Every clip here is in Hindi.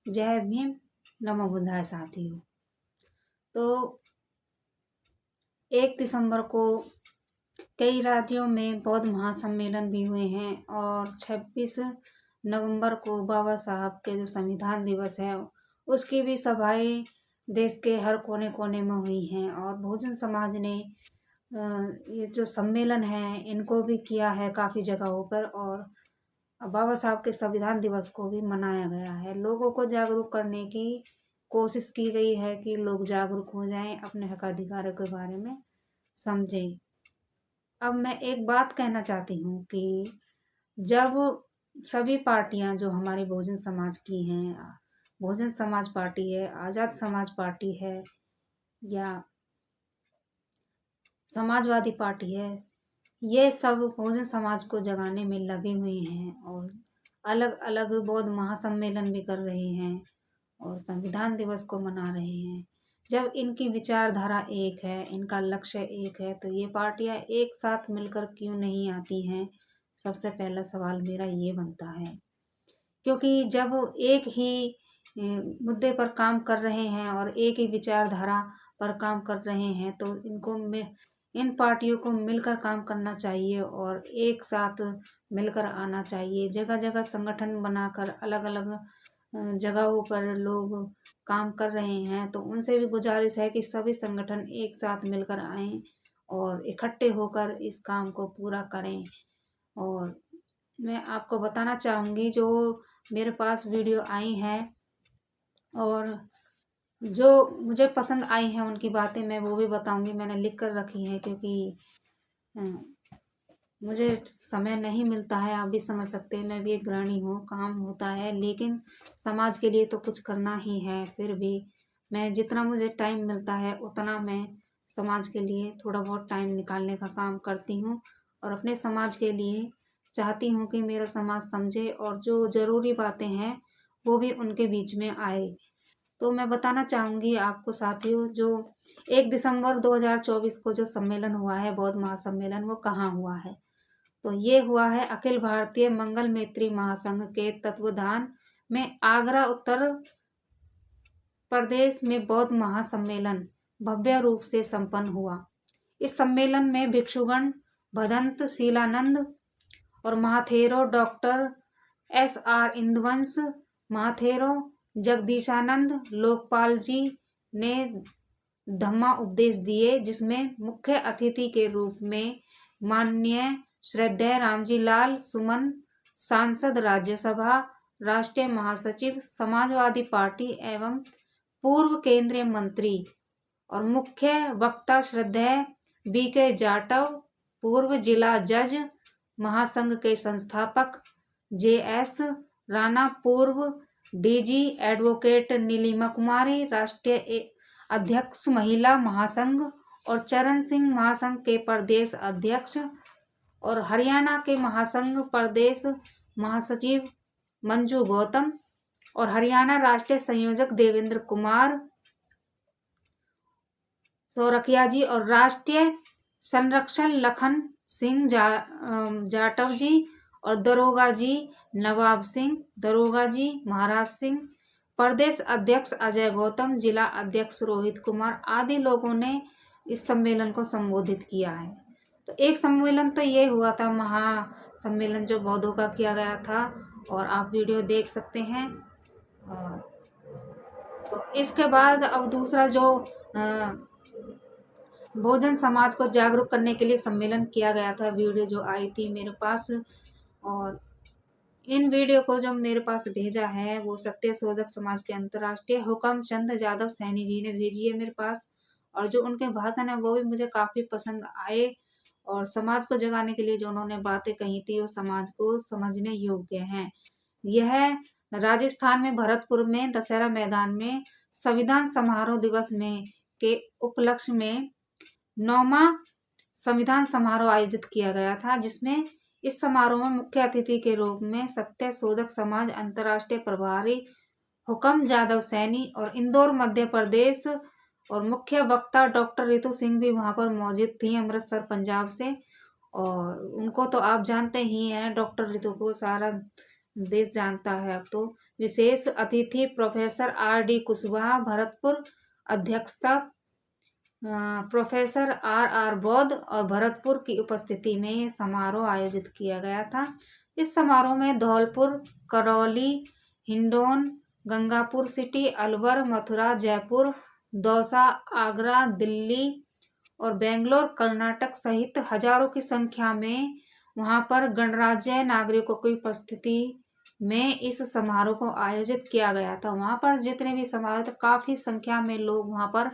जय भीम, नमो बुद्धाय साथियों। तो 1 दिसंबर को कई राज्यों में बौद्ध महासम्मेलन भी हुए हैं और 26 नवंबर को बाबा साहब के जो संविधान दिवस है उसकी भी सभाएं देश के हर कोने-कोने में हुई हैं और बहुजन समाज ने ये जो सम्मेलन है इनको भी किया है काफ़ी जगहों पर और बाबा साहब के संविधान दिवस को भी मनाया गया है। लोगों को जागरूक करने की कोशिश की गई है कि लोग जागरूक हो जाएं, अपने हक अधिकारों के बारे में समझें। अब मैं एक बात कहना चाहती हूँ कि जब सभी पार्टियां जो हमारे बहुजन समाज की हैं, बहुजन समाज पार्टी है, आज़ाद समाज पार्टी है या समाजवादी पार्टी है, ये सब बहुजन समाज को जगाने में लगे हुए हैं और अलग अलग बौद्ध महासम्मेलन भी कर रहे हैं और संविधान दिवस को मना रहे हैं। जब इनकी विचारधारा एक है, इनका लक्ष्य एक है, तो ये पार्टियां एक साथ मिलकर क्यों नहीं आती हैं? सबसे पहला सवाल मेरा ये बनता है। क्योंकि जब एक ही मुद्दे पर काम कर रहे हैं और एक ही विचारधारा पर काम कर रहे हैं तो इन पार्टियों को मिलकर काम करना चाहिए और एक साथ मिलकर आना चाहिए। जगह जगह संगठन बनाकर अलग अलग जगहों पर लोग काम कर रहे हैं तो उनसे भी गुजारिश है कि सभी संगठन एक साथ मिलकर आएं और इकट्ठे होकर इस काम को पूरा करें। और मैं आपको बताना चाहूँगी जो मेरे पास वीडियो आई हैं और जो मुझे पसंद आई हैं उनकी बातें मैं वो भी बताऊँगी। मैंने लिख कर रखी हैं क्योंकि अ, मुझे समय नहीं मिलता है, आप भी समझ सकते हैं। मैं भी एक गृहिणी हूँ, काम होता है लेकिन समाज के लिए तो कुछ करना ही है। फिर भी मैं जितना मुझे टाइम मिलता है उतना मैं समाज के लिए थोड़ा बहुत टाइम निकालने का काम करती हूँ और अपने समाज के लिए चाहती हूँ कि मेरा समाज समझे और जो ज़रूरी बातें हैं वो भी उनके बीच में आए। तो मैं बताना चाहूँगी आपको साथियों, जो 1 दिसंबर 2024 को जो सम्मेलन हुआ है, बौद्ध महासम्मेलन, वो कहाँ हुआ है? तो ये हुआ है अखिल भारतीय मंगल मैत्री महासंघ के तत्वाधान में आगरा उत्तर प्रदेश में बौद्ध महासम्मेलन भव्य रूप से संपन्न हुआ। इस सम्मेलन में भिक्षुगण भदंत शीलानंद और महाथेरो डॉक्टर एस.आर. इंदुवंश, महाथेरो जगदीशानंद लोकपाल जी ने धम्मा उपदेश दिए, जिसमें मुख्य अतिथि के रूप में माननीय श्रद्धेय रामजी लाल सुमन, सांसद राज्यसभा, राष्ट्रीय महासचिव समाजवादी पार्टी एवं पूर्व केंद्रीय मंत्री और मुख्य वक्ता श्रद्धेय बी.के. जाटव, पूर्व जिला जज महासंघ के संस्थापक जे.एस. राणा, पूर्व डीजी एडवोकेट नीलिमा कुमारी, राष्ट्रीय अध्यक्ष महिला महासंघ और चरण सिंह, महासंघ के प्रदेश अध्यक्ष और हरियाणा के महासंघ प्रदेश महासचिव मंजू गौतम और हरियाणा राष्ट्रीय संयोजक देवेंद्र कुमार सौरखिया जी और राष्ट्रीय संरक्षण लखन सिंह जाटव जी और दरोगा जी नवाब सिंह, दरोगा जी महाराज सिंह, प्रदेश अध्यक्ष अजय गौतम, जिला अध्यक्ष रोहित कुमार आदि लोगों ने इस सम्मेलन को संबोधित किया है। तो एक सम्मेलन तो ये हुआ था, महासम्मेलन जो बौद्धों का किया गया था और आप वीडियो देख सकते हैं। और तो इसके बाद अब दूसरा जो बहुजन समाज को जागरूक करने के लिए सम्मेलन किया गया था, वीडियो जो आई थी मेरे पास, और इन वीडियो को जो मेरे पास भेजा है वो सत्य शोधक समाज के अंतर्राष्ट्रीय हुकम चंद यादव सैनी जी ने भेजी है मेरे पास। और जो उनके भाषण है वो भी मुझे काफ़ी पसंद आए और समाज को जगाने के लिए जो उन्होंने बातें कही थी वो समाज को समझने योग्य हैं। यह राजस्थान में भरतपुर में दशहरा मैदान में संविधान समारोह दिवस में के उपलक्ष्य में 9वां संविधान समारोह आयोजित किया गया था, जिसमें इस समारोह में मुख्य अतिथि के रूप में सत्य शोधक समाज अंतर्राष्ट्रीय प्रभारी हुकम जादव सैनी और इंदौर मध्य प्रदेश और मुख्य वक्ता डॉक्टर रितु सिंह भी वहां पर मौजूद थी, अमृतसर पंजाब से। और उनको तो आप जानते ही हैं, डॉक्टर रितु को सारा देश जानता है अब तो। विशेष अतिथि प्रोफेसर R.D. कुशवाहा भरतपुर, अध्यक्षता प्रोफेसर R.R. बौद्ध और भरतपुर की उपस्थिति में ये समारोह आयोजित किया गया था। इस समारोह में धौलपुर, करौली, हिंडौन, गंगापुर सिटी, अलवर, मथुरा, जयपुर, दौसा, आगरा, दिल्ली और बेंगलोर, कर्नाटक सहित हजारों की संख्या में वहां पर गणराज्य नागरिकों की उपस्थिति में इस समारोह को आयोजित किया गया था। वहां पर जितने भी समारोह थे, काफी संख्या में लोग वहां पर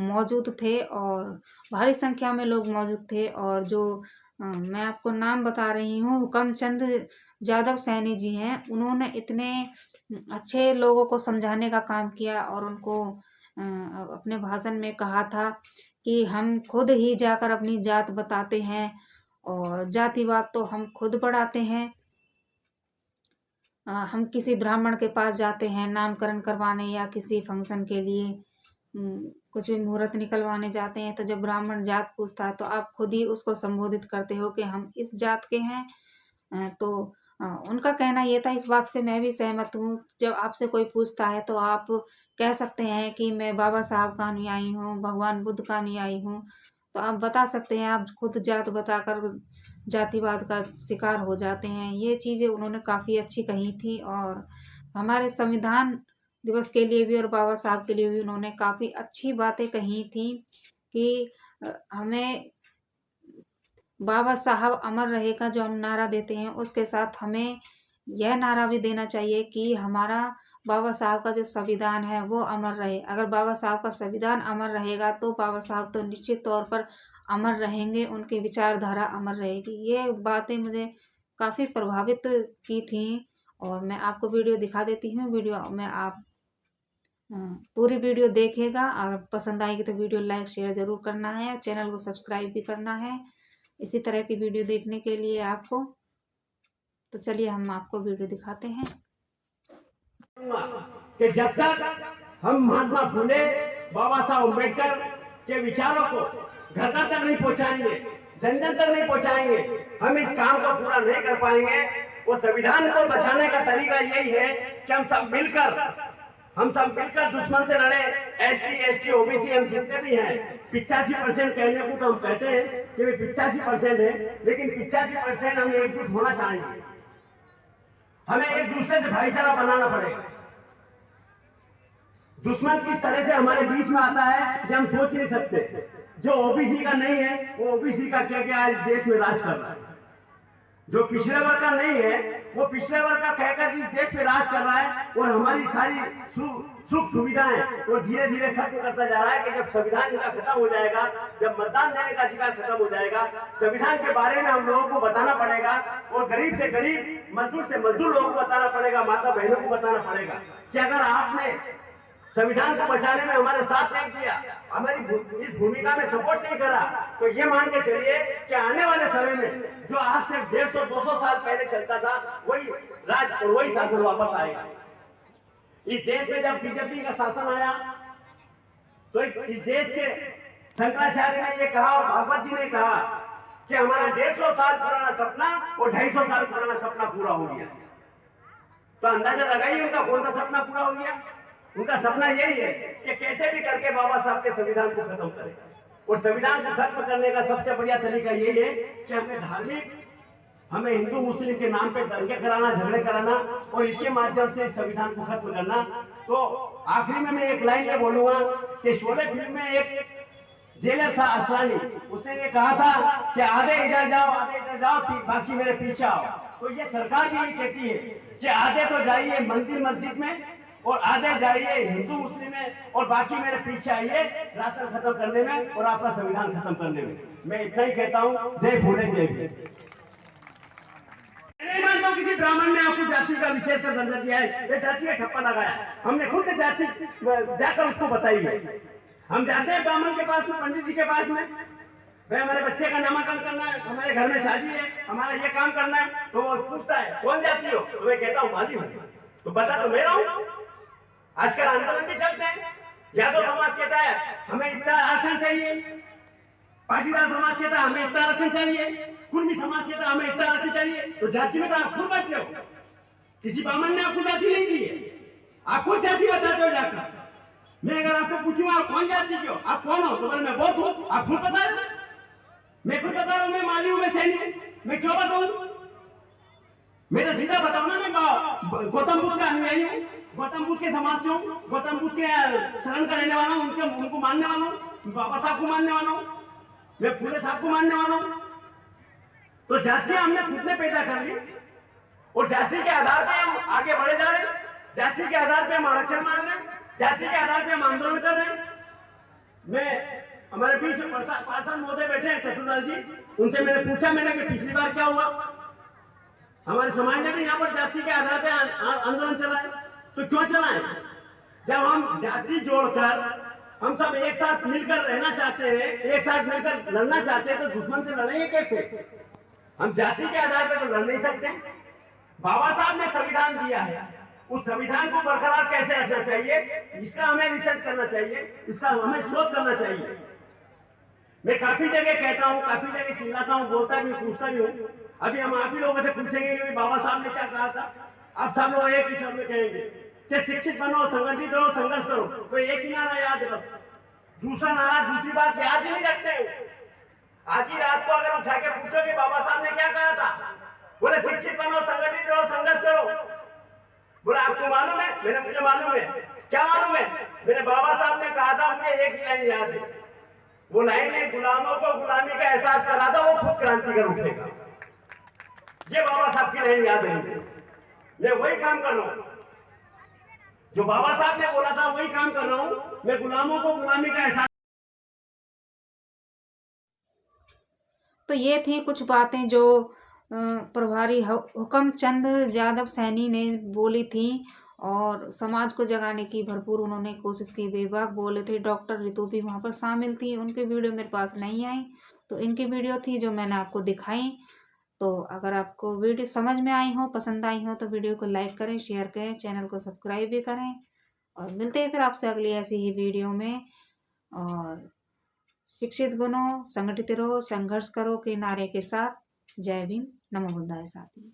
मौजूद थे और भारी संख्या में लोग मौजूद थे। और जो मैं आपको नाम बता रही हूँ, हुकमचंद यादव सैनी जी हैं। उन्होंने इतने अच्छे लोगों को समझाने का काम किया और उनको अपने भाषण में कहा था कि हम खुद ही जाकर अपनी जात बताते हैं और जातिवाद तो हम खुद बढ़ाते हैं। हम किसी ब्राह्मण के पास जाते हैं नामकरण करवाने या किसी फंक्शन के लिए, कुछ भी मुहूर्त निकलवाने जाते हैं, तो जब ब्राह्मण जात पूछता है तो आप खुद ही उसको संबोधित करते हो कि हम इस जात के हैं। तो उनका कहना ये था, इस बात से मैं भी सहमत हूँ। जब आपसे कोई पूछता है तो आप कह सकते हैं कि मैं बाबा साहब का अनुयायी हूँ, भगवान बुद्ध का अनुयायी हूँ। तो आप बता सकते हैं, आप खुद जात बताकर जातिवाद का शिकार हो जाते हैं। ये चीज़ें उन्होंने काफ़ी अच्छी कही थी और हमारे संविधान दिवस के लिए भी और बाबा साहब के लिए भी उन्होंने काफ़ी अच्छी बातें कही थी कि हमें बाबा साहब अमर रहेगा जो हम नारा देते हैं, उसके साथ हमें यह नारा भी देना चाहिए कि हमारा बाबा साहब का जो संविधान है वो अमर रहे। अगर बाबा साहब का संविधान अमर रहेगा तो बाबा साहब तो निश्चित तौर पर अमर रहेंगे, उनकी विचारधारा अमर रहेगी। ये बातें मुझे काफ़ी प्रभावित की थी और मैं आपको वीडियो दिखा देती हूँ। वीडियो में आप पूरी वीडियो देखिएगा और पसंद आएगी तो वीडियो लाइक शेयर ज़रूर करना है, चैनल को सब्सक्राइब भी करना है इसी तरह की वीडियो देखने के लिए आपको। तो चलिए हम आपको वीडियो दिखाते हैं कि जब तक हम महात्मा फुले, बाबा साहब अम्बेडकर के विचारों को घर घर तक नहीं पहुंचाएंगे, जन जन तक नहीं पहुंचाएंगे, हम इस काम को पूरा नहीं कर पाएंगे। वो संविधान को बचाने का तरीका यही है कि हम सब मिलकर दुश्मन से लड़े। SC ST OBC हम जितने भी हैं, 85% कहने को तो हम कहते हैं कि 85% है, लेकिन 85% हम एकजुट होना चाहेंगे। हमें एक दूसरे से भाईचारा बनाना पड़ेगा। दुश्मन किस तरह से हमारे बीच में आता है ये हम सोच नहीं सकते। जो OBC का नहीं है वो OBC का क्या आज देश में राज कर रहा है। जो पिछड़े वर्ग का नहीं है वो पिछड़े वर्ग का कहकर इस देश पे राज कर रहा है और हमारी सारी सुख सुविधाएं वो धीरे धीरे खत्म करता जा रहा है। कि जब संविधान का खत्म हो जाएगा, जब मतदान देने का अधिकार खत्म हो जाएगा, संविधान के बारे में हम लोगों को बताना पड़ेगा और गरीब से गरीब, मजदूर से मजदूर लोगों को बताना पड़ेगा, माता बहनों को बताना पड़ेगा कि अगर आपने संविधान को बचाने में हमारे साथ नहीं दिया, हमारी इस भूमिका में सपोर्ट नहीं करा, तो ये मान के चलिए कि आने वाले समय में जो आज से 150-200 साल पहले चलता था वही राज और वही शासन वापस आएगा। इस देश में जब बीजेपी का शासन आया तो इस देश के शंकराचार्य ने ये कहा और भागवत जी ने कहा कि हमारा 150 साल पुराना सपना और 250 साल पुराना सपना पूरा हो गया। तो अंदाजा लगाइए उनका कौन सा सपना पूरा हो गया। उनका सपना यही है कि कैसे भी करके बाबा साहब के संविधान को खत्म करें। और संविधान को खत्म करने का सबसे बढ़िया तरीका यही है कि हमें हिंदू मुस्लिम के नाम पे दंगे कराना, झगड़े कराना और इसके माध्यम से संविधान को खत्म करना। तो आखिरी में मैं एक लाइन ये बोलूंगा कि शोले फिल्म में एक जेलर था असरानी, उसने ये कहा था कि आधे इधर जाओ बाकी मेरे पीछे आओ। तो ये सरकार भी यही कहती है कि आधे तो जाइए मंदिर मस्जिद में और आधे जाइए हिंदू मुस्लिम में और बाकी मेरे पीछे आइए राष्ट्र खत्म करने में और आपका संविधान खत्म करने में। मैं इतना ही कहता हूँ। जय भोले जय भीम। नहीं मानता हूं किसी ब्राह्मण ने आपको जाति का विशेष का दर्जा दिया है, ये जाति का ठप्पा लगाया। हमने खुद जाति जाकर उसको बताई है। हम जाते हैं ब्राह्मण के पास में, पंडित जी के पास में, भाई हमारे बच्चे का नामकरण करना है, हमारे घर में शादी है, हमारा ये काम करना है, तो वो पूछता है कौन जाति हो, तो मैं कहता हूँ माली हूँ। तो बता तो मेरा हूँ। आजकल आंदोलन भी चलते हैं। यादव समाज कहता है हमें इतना आरक्षण चाहिए, पाटीदार समाज कहता है हमें इतना आरक्षण चाहिए, कुर्मी समाज कहता है हमें इतना आरक्षण चाहिए। तो जाति में तो आप खुद बैठे हो किसी बामन ने आपको जाति नहीं दी है, आप खुद जाति बताते हो जाकर। मैं अगर आपसे पूछूंगा आप कौन जाति के हो, आप कौन हो, तो बोले मैं बहुत हूं, आप खुद बता रहे। मैं खुद बता रहा हूं, मैं माली हूं, मैं सैनिक हूं, मैं क्यों बताऊं? मैं तो सीधा बताऊं ना, मैं गौतम बुद्ध का अनुयायी हूं, गौतम बुद्ध के समाज से हूं, गौतम बुद्ध के शरण का रहने वाला हूं, उनको मानने वाला हूं, बाबा साहब को मानने वाला हूं, मैं फूले साहब को मानने वाला हूं। तो जातियां हमने खुद ने पैदा कर ली और जाति के आधार पे हम आगे बढ़े जा रहे हैं, जाति के आधार पे हम आरक्षण मांग रहे हैं, जाति के आधार पे हम आंदोलन कर रहे हैं। मैं हमारे बीच में पार्षद महोदय बैठे हैं चतुरलाल जी, उनसे मैंने पूछा कि पिछली बार क्या हुआ, हमारे समाज ने भी यहाँ पर जाति के आधार पे आंदोलन चलाए, तो क्यों चलाए? जब हम जाति जोड़कर हम सब एक साथ मिलकर रहना चाहते हैं, एक साथ मिलकर लड़ना चाहते हैं, तो दुश्मन से लड़ेंगे कैसे? हम जाति के आधार पर तो लड़ नहीं सकते। बाबा साहब ने संविधान दिया है, उस संविधान को बरकरार कैसे रखना चाहिए, इसका हमें रिसर्च करना चाहिए, इसका हमें शोध करना चाहिए। मैं काफी जगह कहता हूँ, काफी जगह चिल्लाता हूँ, बोलता भी, पूछता भी हूँ। अभी हम आप ही लोगों से पूछेंगे कि बाबा साहब ने क्या कहा था, आप सब लोग एक ही शब्द में कहेंगे कि शिक्षित बनो, संगठित रहो, संघर्ष करो। तो एक ही नारा याद है, बस दूसरा नारा, दूसरी बात याद ही नहीं रखते। आज ही रात को अगर उठा के पूछो कि बाबा साहब ने क्या कहा था, बोले शिक्षित बनो, संगठित रहो, संघर्ष करो। बोले आपको मालूम है? मैंने मुझे मालूम है। क्या मालूम है? मेरे बाबा साहब ने कहा था, मुझे एक ही लाइन याद है, वो लाइन है, गुलामों को गुलामी का एहसास करा था, वो खुद क्रांति कर उठेगा। ये बाबा साहब की लाइन याद है। मैं वही काम कर रहा हूं जो बाबा साहब ने बोला था, वही काम कर रहा हूं। मैं गुलामों को गुलामी का एहसास। तो ये थी कुछ बातें जो प्रभारी हुकमचंद यादव सैनी ने बोली थी और समाज को जगाने की भरपूर उन्होंने कोशिश की। बेबाक बोले थे। डॉक्टर रितु भी वहाँ पर शामिल थी, उनकी वीडियो मेरे पास नहीं आई, तो इनकी वीडियो थी जो मैंने आपको दिखाई। तो अगर आपको वीडियो समझ में आई हो, पसंद आई हो, तो वीडियो को लाइक करें, शेयर करें, चैनल को सब्सक्राइब भी करें और मिलते हैं फिर आपसे अगली ऐसी ही वीडियो में। और शिक्षित बनो, संगठित रहो, संघर्ष करो के नारे के साथ। जय भीम, नमो बुद्धाय साथी।